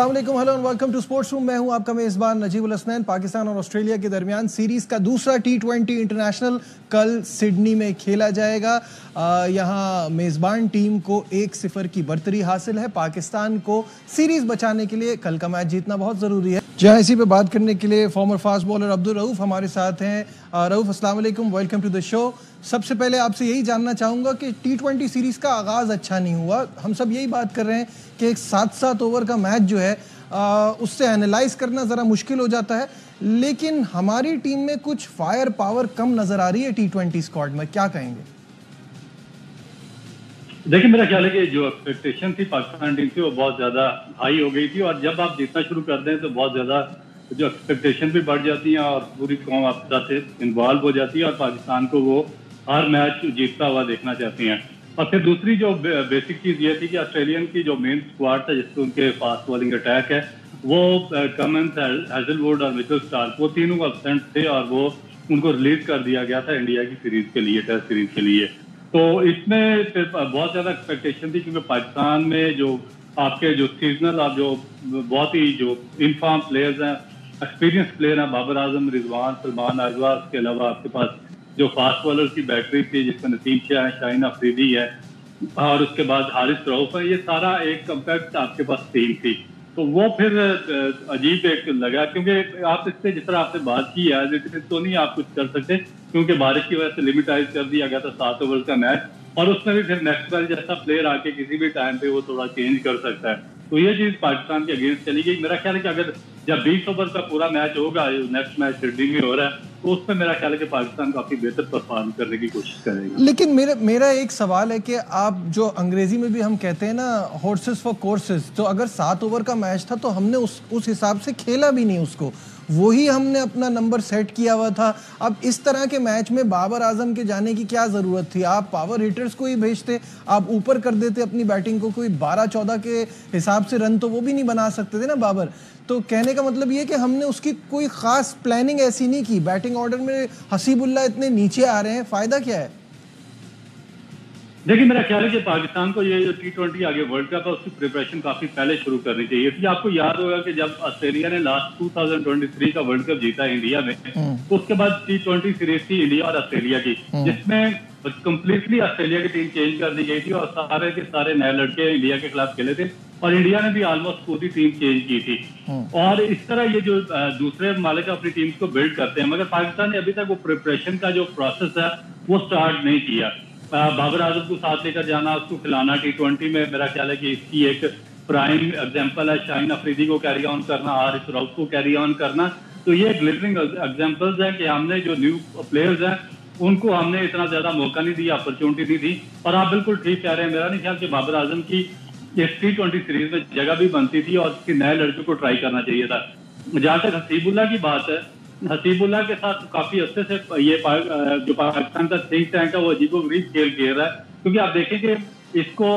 अस्सलाम वालेकुम, hello and welcome to sports room. मैं हूं आपका मेजबान नजीबुल हसनैन। पाकिस्तान और ऑस्ट्रेलिया के दरमियान सीरीज का दूसरा T20 इंटरनेशनल कल सिडनी में खेला जाएगा। यहां मेजबान टीम को 1-0 की बढ़तरी हासिल है। पाकिस्तान को सीरीज बचाने के लिए कल का मैच जीतना बहुत जरूरी है। जहां इसी पे बात करने के लिए farmer fast bowler Abdul Rauf हमारे साथ हैं। रऊफ, अस्सलाम वालेकुम, वेलकम टू द शो। सबसे पहले आपसे यही जानना चाहूंगा कि T20 सीरीज का आगाज अच्छा नहीं हुआ। हम सब यही बात कर रहे हैं कि एक 7-7 ओवर का मैच जो है उससे एनालाइज करना ज़रा मुश्किल हो जाता है, लेकिन हमारी टीम में कुछ फायर पावर कम नजर आ रही है T20 स्क्वाड में, क्या कहेंगे? देखिए, मेरा ख्याल है कि जो एक्सपेक्टेशन थी पाकिस्तान टीम की वो बहुत ज्यादा हाई हो गई थी, और जब आप जीतना शुरू कर दें तो बहुत ज्यादा जो एक्सपेक्टेशन भी बढ़ जाती है और पूरी कौम आपके साथ इन्वॉल्व हो जाती है और पाकिस्तान को वो हर मैच जीतता हुआ देखना चाहती हैं। और फिर दूसरी जो बेसिक चीज ये थी कि ऑस्ट्रेलियन की जो मेन स्क्वाड था जिसको उनके फास्ट बॉलिंग अटैक है वो कमिंस, हैजलवुड और मिचेल स्टार्क, वो तीनों एब्सेंट थे और वो उनको रिलीज कर दिया गया था इंडिया की सीरीज के लिए, टेस्ट सीरीज के लिए। तो इसमें फिर बहुत ज्यादा एक्सपेक्टेशन थी क्योंकि पाकिस्तान में जो आपके जो सीजनल और जो बहुत ही जो इनफॉर्म प्लेयर्स हैं, एक्सपीरियंस प्लेयर हैं, बाबर आजम, रिजवान, सलमान आजवा, उसके अलावा आपके पास जो फास्ट बॉलर की बैटरी थी जिसमें नसीम शाह है, शाहीन अफरीदी है और उसके बाद हारिस रऊफ है, ये सारा एक कम्पैक्ट आपके पास टीम थी। तो वो फिर अजीब एक लगा क्योंकि आप इससे जिस तरह आपने बात की है तो नहीं आप कुछ कर सकते क्योंकि बारिश की वजह से लिमिटाइज कर दिया गया था 7 ओवर का मैच, और उसमें भी फिर नेक्स्ट बार जैसा प्लेयर आके किसी भी टाइम पे वो थोड़ा चेंज कर सकता है। तो ये चीज पाकिस्तान के अगेंस्ट चली गई। मेरा ख्याल है कि अगर जब 20 ओवर का पूरा मैच होगा, नेक्स्ट मैच सिडनी में हो रहा है, तो उसमें मेरा ख्याल है कि पाकिस्तान काफी बेहतर परफॉर्म करने की कोशिश करेगा। लेकिन मेरा एक सवाल है कि आप जो अंग्रेजी में भी हम कहते हैं ना, हॉर्सेस फॉर कोर्सेस, तो अगर 7 ओवर का मैच था तो हमने उस हिसाब से खेला भी नहीं उसको, वही हमने अपना नंबर सेट किया हुआ था। अब इस तरह के मैच में बाबर आजम के जाने की क्या जरूरत थी? आप पावर हिटर्स को ही भेजते, आप ऊपर कर देते अपनी बैटिंग को। कोई 12-14 के हिसाब से रन तो वो भी नहीं बना सकते थे ना बाबर। तो कहने का मतलब ये कि हमने उसकी कोई खास प्लानिंग ऐसी नहीं की। बैटिंग ऑर्डर में हसीबुल्ला इतने नीचे आ रहे हैं, फायदा क्या है? देखिए, मेरा ख्याल है कि पाकिस्तान को ये जो T20 आगे वर्ल्ड कप है उसकी प्रिपरेशन काफी पहले शुरू करनी चाहिए थी। आपको याद होगा कि जब ऑस्ट्रेलिया ने लास्ट 2023 का वर्ल्ड कप जीता इंडिया में, तो उसके बाद T20 सीरीज थी इंडिया और ऑस्ट्रेलिया की, जिसमें कंप्लीटली ऑस्ट्रेलिया की टीम चेंज कर दी गई थी और सारे के सारे नए लड़के इंडिया के खिलाफ खेले थे और इंडिया ने भी ऑलमोस्ट पूरी टीम चेंज की थी। और इस तरह ये जो दूसरे मालिक अपनी टीम को बिल्ड करते हैं, मगर पाकिस्तान ने अभी तक वो प्रिपरेशन का जो प्रोसेस है वो स्टार्ट नहीं किया। बाबर आजम को साथ लेकर जाना, उसको खिलाना T20 में, मेरा ख्याल है कि इसकी एक प्राइम एग्जांपल है शाहीन अफरीदी को कैरी ऑन करना, हारिस रऊफ को कैरी ऑन करना। तो ये ग्लिटरिंग एग्जांपल्स हैं कि हमने जो न्यू प्लेयर्स हैं उनको हमने इतना ज्यादा मौका नहीं दिया, अपॉर्चुनिटी दी थी। और आप बिल्कुल ठीक कह रहे हैं, मेरा नहीं ख्याल कि बाबर आजम की इस T20 सीरीज में जगह भी बनती थी और किसी नए लड़के को ट्राई करना चाहिए था। जहां तक हसीबुल्ला की बात है, हसीबुल्ला के साथ काफी अच्छे से ये जो पाकिस्तान का थिंक टैंक है वो अजीबोगरीब खेल खेल रहा है, क्योंकि आप देखेंगे इसको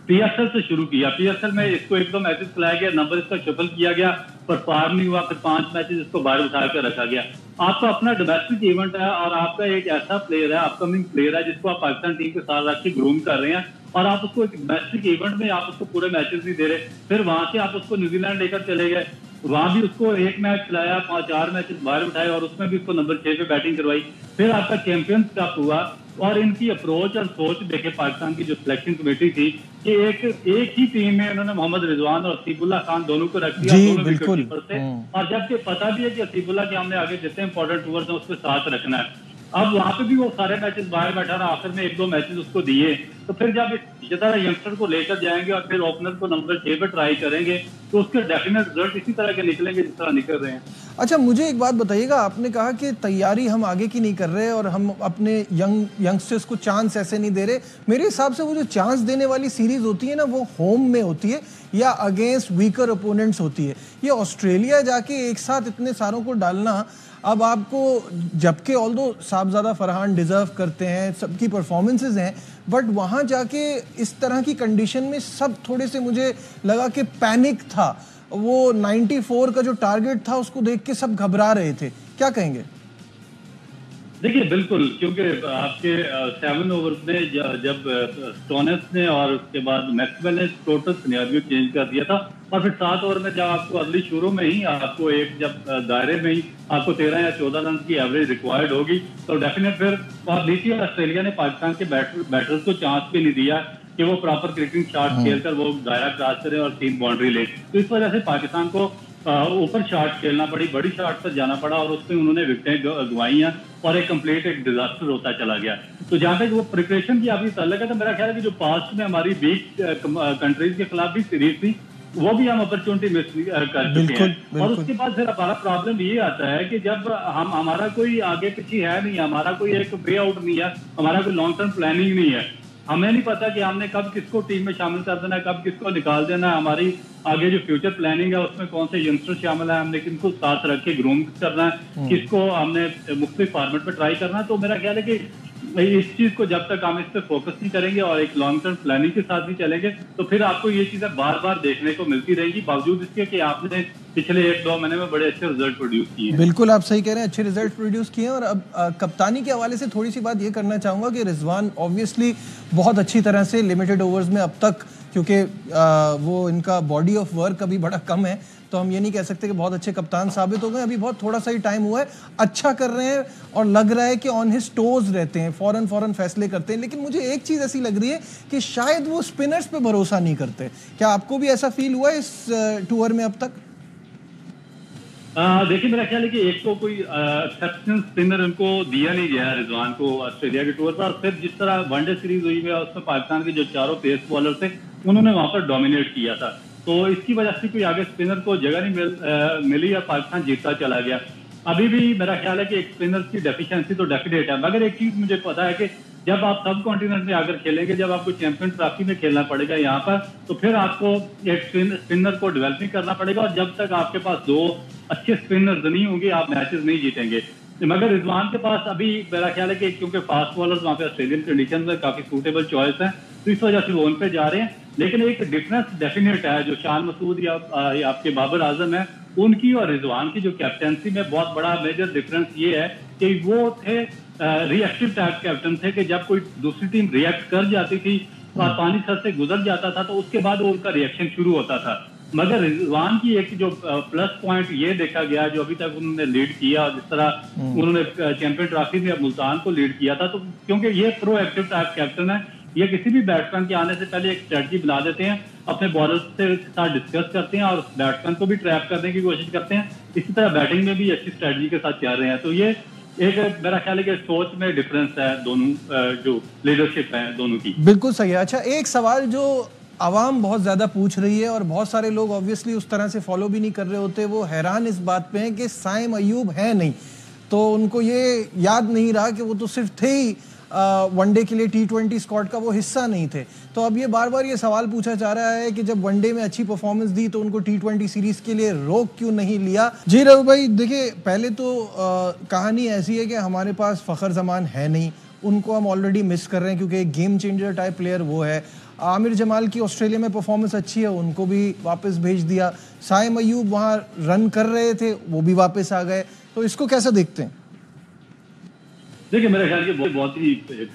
PSL से शुरू किया, PSL में इसको एक दो मैचेस खिलाया गया, नंबर इसका शफल किया गया, परफॉर्म नहीं हुआ, फिर 5 मैचेस इसको बाहर उठा कर रखा गया। आपका अपना डोमेस्टिक इवेंट है और आपका एक ऐसा प्लेयर है, अपकमिंग प्लेयर है जिसको आप पाकिस्तान टीम के साथ रख के ग्रूम कर रहे हैं और आप उसको एक डोमेस्टिक इवेंट में आप उसको पूरे मैचेस नहीं दे रहे। फिर वहां से आप उसको न्यूजीलैंड लेकर चले गए, वहां भी उसको एक मैच खिलाया, 5-4 मैचेस बाहर उठाए और उसमें भी उसको नंबर 6 पे बैटिंग करवाई। फिर आपका चैंपियंस कप हुआ और इनकी अप्रोच और सोच देखे पाकिस्तान की जो सिलेक्शन कमेटी थी कि एक ही टीम में उन्होंने मोहम्मद रिजवान और हसीबुल्ला खान दोनों को रख दिया, दोनों विकेटकीपर थे। और जबकि पता भी है कि हसीबुल्ला के हमने आगे जितने इंपॉर्टेंट ओवर्स हैं उसके साथ रखना है। अब वहां पे भी वो सारे मैचेस बाहर बैठा रहा, आखिर में 1-2 मैचेस उसको दिए। तो फिर जब इस तरह यंगस्टर को लेकर जाएंगे और फिर ओपनर को नंबर 6 पे ट्राई करेंगे तो उसके डेफिनेट रिजल्ट इसी तरह के निकलेंगे जिस तरह निकल रहे हैं। अच्छा, मुझे एक बात बताइएगा, आपने कहा कि तैयारी हम आगे की नहीं कर रहे और हम अपने यंगस्टर्स को चांस ऐसे नहीं दे रहे। मेरे हिसाब से वो जो चांस देने वाली सीरीज होती है ना, वो होम में होती है या अगेंस्ट वीकर ओपोनेंट्स होती है। ये ऑस्ट्रेलिया जाके एक साथ इतने सारों को डालना, अब आपको, जबकि ऑल्दो साहबजादा फरहान डिजर्व करते हैं, सबकी परफॉर्मेंसेज हैं, बट वहाँ जाके इस तरह की कंडीशन में सब थोड़े से, मुझे लगा कि पैनिक था। वो 94 का जो टारगेट था उसको देख के सब घबरा रहे थे, क्या कहेंगे? देखिए बिल्कुल, क्योंकि आपके 7 ओवर्स में जब स्टोनिस ने और उसके बाद मैक्सवेल ने टोटल सिनेरियो चेंज कर दिया था, और फिर 7 ओवर में जब आपको अर्ली शुरू में ही आपको एक जब दायरे में ही आपको 13 या 14 रन की एवरेज रिक्वायर्ड होगी, तो डेफिनेट फिर, और नीचे ऑस्ट्रेलिया ने पाकिस्तान के बैटर्स को चांस भी नहीं दिया कि वो प्रॉपर क्रिकेटिंग शॉट खेलकर वो दायरा क्रॉस करें और 3 बाउंड्री ले। तो इस वजह से पाकिस्तान को ऊपर शॉट खेलना पड़ी, बड़ी शॉट पर जाना पड़ा, और उसमें उन्होंने विकेटें गंवाई हैं और एक कंप्लीट एक डिजास्टर होता चला गया। तो जहां तक वो प्रिपरेशन की आपकी ताल्लुक है, तो मेरा ख्याल है कि जो पास्ट में हमारी वीक कंट्रीज के खिलाफ भी सीरीज थी, वो भी हम अपॉर्चुनिटी मिस कर चुके हैं। और उसके बाद फिर हमारा प्रॉब्लम ये आता है कि जब हमारा कोई आगे पीछे है नहीं, हमारा कोई एक वे आउट नहीं है, हमारा कोई लॉन्ग टर्म प्लानिंग नहीं है, हमें नहीं पता कि हमने कब किसको टीम में शामिल कर देना है, कब किसको निकाल देना है, हमारी आगे जो फ्यूचर प्लानिंग है उसमें कौन से यंगस्टर शामिल है, हमने किनको साथ रख के ग्रूम करना है, किसको हमने मुख्तलिफ फॉर्मेट पर ट्राई करना है। तो मेरा ख्याल है कि इस चीज को जब तक हम इस पर फोकस नहीं करेंगे और एक लॉन्ग टर्म प्लानिंग के साथ नहीं चलेंगे, तो फिर आपको ये चीजें बार बार देखने को मिलती रहेंगी, बावजूद इसके कि आपने पिछले 1-2 महीने में बड़े अच्छे रिजल्ट प्रोड्यूस किए हैं। बिल्कुल आप सही कह रहे हैं, अच्छे रिजल्ट प्रोड्यूस किए हैं। और अब कप्तानी के हवाले से थोड़ी सी बात ये करना चाहूँगा कि रिजवान ऑब्वियसली बहुत अच्छी तरह से लिमिटेड ओवर्स में अब तक, क्योंकि वो इनका बॉडी ऑफ वर्क अभी बड़ा कम है, तो हम ये नहीं कह सकते कि बहुत अच्छे कप्तान साबित हो गए, अभी बहुत थोड़ा सा ही टाइम हुआ है, अच्छा कर रहे हैं और लग रहा है कि ऑन हिज टोज रहते हैं, फौरन फैसले करते हैं। लेकिन मुझे एक चीज़ ऐसी लग रही है कि शायद वो स्पिनर्स पे भरोसा नहीं करते। क्या आपको भी ऐसा फील हुआ है इस टूर में अब तक? देखिए मेरा ख्याल है कि एक तो कोई एक्सेप्शनल स्पिनर उनको दिया नहीं गया रिजवान को ऑस्ट्रेलिया के टूर पर। फिर जिस तरह वनडे सीरीज हुई है उसमें पाकिस्तान के जो चारों पेस बॉलर थे उन्होंने वहां पर डोमिनेट किया था, तो इसकी वजह से कोई आगे स्पिनर को जगह नहीं मिली और पाकिस्तान जीतता चला गया। अभी भी मेरा ख्याल है कि एक स्पिनर की डेफिशिएंसी तो डेफिनेट है, मगर एक चीज मुझे पता है कि जब आप सब कॉन्टिनेंट में आकर खेलेंगे, जब आपको चैंपियन ट्रॉफी में खेलना पड़ेगा यहाँ पर, तो फिर आपको एक स्पिनर को डेवलपिंग करना पड़ेगा, और जब तक आपके पास 2 अच्छे स्पिनर्स नहीं होंगे आप मैचेस नहीं जीतेंगे। मगर रिजवान के पास अभी मेरा ख्याल है कि क्योंकि फास्ट बॉलर्स वहाँ पे ऑस्ट्रेलियन कंडीशन में काफी सूटेबल चॉइस है, तो इस वजह से वो उन पे जा रहे हैं। लेकिन एक डिफरेंस डेफिनेट है, जो शान मसूद या आपके बाबर आजम है, उनकी और रिजवान की जो कैप्टनसी में बहुत बड़ा मेजर डिफरेंस ये है कि वो थे रिएक्टिव टाइप कैप्टन थे, कि जब कोई दूसरी टीम रिएक्ट कर जाती थी और पानी सर से गुजर जाता था, तो उसके बाद वो उनका रिएक्शन शुरू होता था। मगर रिजवान की एक जो प्लस पॉइंट ये देखा गया, जो अभी तक उन्होंने लीड किया, जिस तरह उन्होंने चैंपियन ट्रॉफी में मुल्तान को लीड किया था, तो क्योंकि ये प्रोएक्टिव टाइप कैप्टन है, ये किसी भी बैट्समैन के आने से पहले एक स्ट्रेटजी बना देते हैं, अपने बॉलर से साथ डिस्कस करते हैं और बैट्समैन को भी ट्रैप करने की कोशिश करते हैं। इसी तरह बैटिंग में भी अच्छी स्ट्रेटजी के साथ चल रहे हैं। तो ये एक मेरा ख्याल है कि सोच में डिफरेंस है दोनों, जो लीडरशिप है दोनों की। बिल्कुल सही है। अच्छा, एक सवाल जो आवाम बहुत ज़्यादा पूछ रही है और बहुत सारे लोग ऑब्वियसली उस तरह से फॉलो भी नहीं कर रहे होते, वो हैरान इस बात पे हैं कि साइम अयूब है नहीं, तो उनको ये याद नहीं रहा कि वो तो सिर्फ थे ही वनडे के लिए T20 स्क्वाड का वो हिस्सा नहीं थे। तो अब ये बार बार ये सवाल पूछा जा रहा है कि जब वनडे में अच्छी परफॉर्मेंस दी तो उनको T20 सीरीज के लिए रोक क्यों नहीं लिया? जी रवि भाई, देखिए पहले तो कहानी ऐसी है कि हमारे पास फ़खर जमान है नहीं, उनको हम ऑलरेडी मिस कर रहे हैं क्योंकि एक गेम चेंजर टाइप प्लेयर वो है। आमिर जमाल की ऑस्ट्रेलिया में परफॉर्मेंस अच्छी है, उनको भी वापस भेज दिया। साइम अयूब वहाँ रन कर रहे थे, वो भी वापस आ गए, तो इसको कैसा देखते हैं? देखिए मेरे ख्याल से बहुत ही एक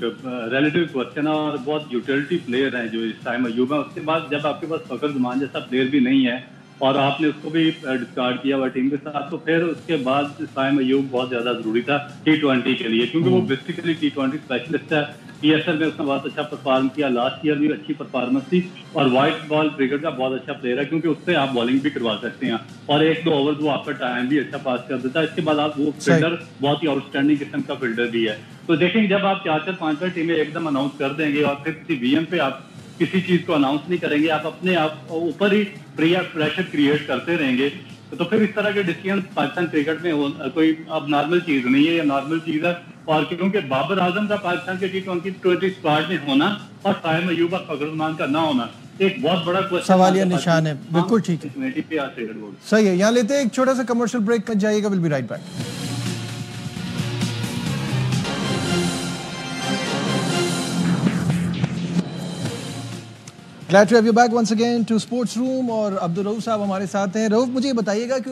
रिलेटिव क्वेश्चन है और बहुत यूटिलिटी प्लेयर है जो इस टाइम अयूब है। उसके बाद जब आपके पास फखर जमान जैसा प्लेयर भी नहीं है और आपने उसको भी डिस्कार्ड किया हुआ टीम के साथ, तो फिर उसके बाद साइम अयूब बहुत ज्यादा जरूरी था T20 के लिए, क्योंकि वो बेसिकली T20 स्पेशलिस्ट है। PSL में उसने बहुत अच्छा परफॉर्म किया, लास्ट ईयर भी अच्छी परफॉर्मेंस थी, और व्हाइट बॉल क्रिकेट का बहुत अच्छा प्लेयर है क्योंकि उससे आप बॉलिंग भी करवा सकते हैं और 1-2 ओवर वो आपका टाइम भी अच्छा पास कर देता है। इसके बाद आप वो फील्डर बहुत ही आउटस्टैंडिंग किस्म का फील्डर भी है। तो देखेंगे जब आप 4-4, 5-5 टीमें एकदम अनाउंस कर देंगे और फिर किसी VM पे आप किसी चीज को अनाउंस नहीं करेंगे, आप अपने आप ऊपर ही प्रेशर क्रिएट करते रहेंगे, तो फिर इस तरह के डिसीजन पाकिस्तान क्रिकेट में कोई अब नॉर्मल चीज नहीं है, ये नॉर्मल चीज है। और क्योंकि बाबर आजम का पाकिस्तान के T20 स्क्वाड में होना और साइम अयूब और फखर जमान का ना होना एक बहुत बड़ा क्वेश्चन, सवालिया निशान है। बिल्कुल ठीक है, सही है। यहाँ लेते हैं एक छोटा सा कमर्शियल ब्रेक, मत जाइएगा, will be right back. Glad to have you back once again to Sports Room, और अब्दुल रऊफ साहब हमारे साथ हैं। रऊफ, मुझे बताइएगा कि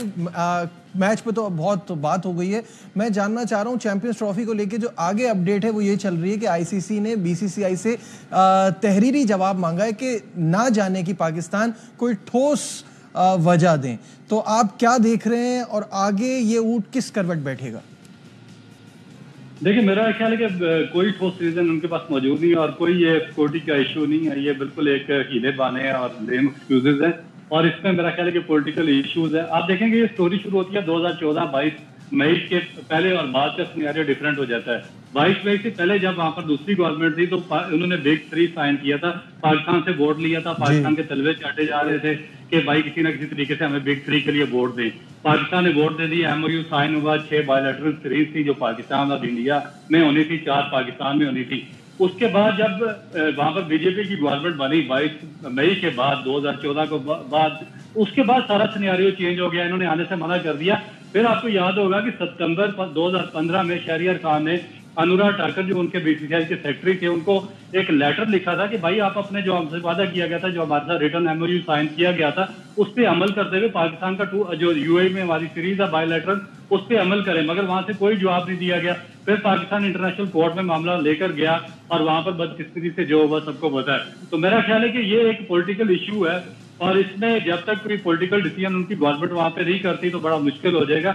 मैच पे तो बहुत बात हो गई है। मैं जानना चाह रहा हूँ चैंपियंस ट्रॉफी को लेके जो आगे अपडेट है वो ये चल रही है कि आईसीसी ने बीसीसीआई से तहरीरी जवाब मांगा है कि ना जाने की पाकिस्तान कोई ठोस वजह दें। तो आप क्या देख रहे हैं और आगे ये ऊंट किस करवट बैठेगा? देखिए, मेरा ख्याल है कि कोई ठोस रीजन उनके पास मौजूद नहीं है और कोई ये सिक्योरिटी का इशू नहीं है। ये बिल्कुल एक हीले बाने हैं और लेम एक्सक्यूजेज हैं और इसमें मेरा ख्याल है कि पॉलिटिकल इश्यूज है। आप देखेंगे ये स्टोरी शुरू होती है 2014-22 मई के पहले और बाद का सिनेरियो डिफरेंट हो जाता है। 22 मई से पहले जब वहां पर दूसरी गवर्नमेंट थी तो उन्होंने बिग 3 साइन किया था, पाकिस्तान से वोट लिया था, पाकिस्तान के तलवे चाटे जा रहे थे कि भाई किसी ना किसी तरीके से हमें बिग 3 के लिए वोट दें। पाकिस्तान ने वोट दे दिया, एमओयू साइन हुआ, 6 बायलैटरल सीरीज थी जो पाकिस्तान और इंडिया में होनी थी, 4 पाकिस्तान में होनी थी। उसके बाद जब वहां पर बीजेपी की गवर्नमेंट बनी 22 मई के बाद 2014 को बाद, उसके बाद सारा सिनेरियो चेंज हो गया, इन्होंने आने से मना कर दिया। फिर आपको याद होगा कि सितंबर 2015 में शहरियार खान ने अनुराग ठाकर जो उनके बीसीसीआई के सेक्रेटरी थे उनको एक लेटर लिखा था कि भाई आप अपने जो हमसे वादा किया गया था, जो हमारे साथ रिटर्न एमओयू साइन किया गया था, उस पर अमल करते हुए पाकिस्तान का जो यूएई में हमारी सीरीज है बायलैटरल, उस पर अमल करें। मगर वहां से कोई जवाब नहीं दिया गया। फिर पाकिस्तान इंटरनेशनल कोर्ट में मामला लेकर गया और वहां पर बदकिस्मती से जो हुआ सबको पता है। तो मेरा ख्याल है कि ये एक पॉलिटिकल इश्यू है और इसमें जब तक कोई पॉलिटिकल डिसीजन उनकी गवर्नमेंट वहां पे नहीं करती तो बड़ा मुश्किल हो जाएगा।